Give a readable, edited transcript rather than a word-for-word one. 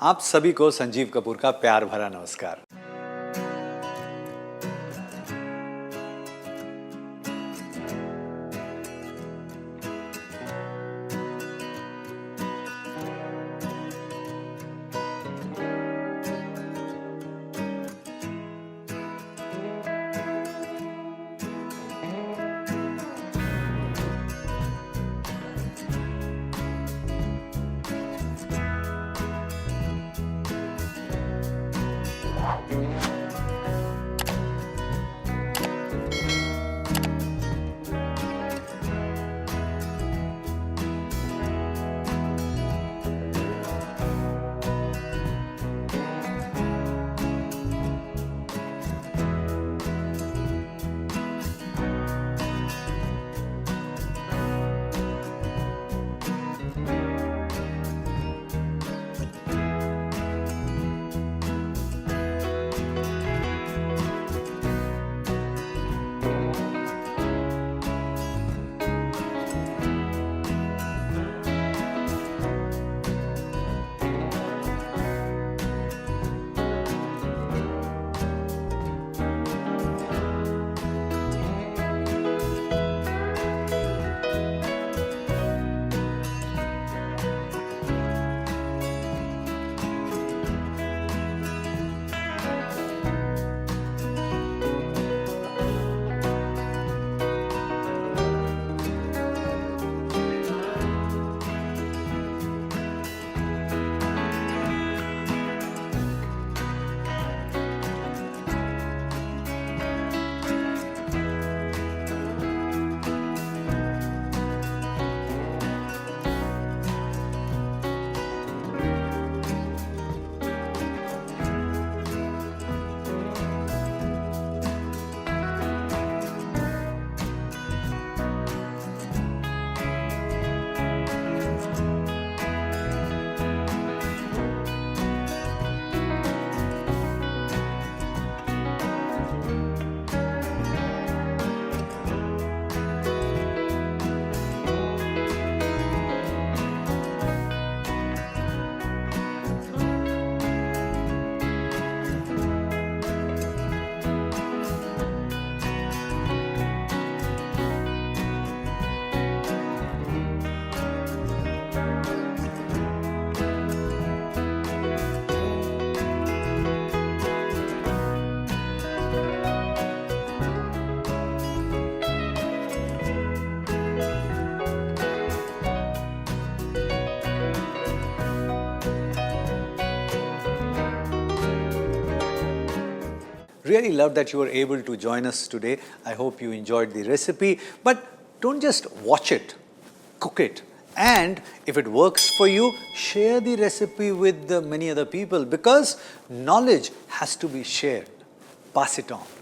आप सभी को संजीव कपूर का प्यार भरा नमस्कार। Really love that you were able to join us today. I hope you enjoyed the recipe. But don't just watch it, cook it. And if it works for you, share the recipe with many other people because knowledge has to be shared. Pass it on.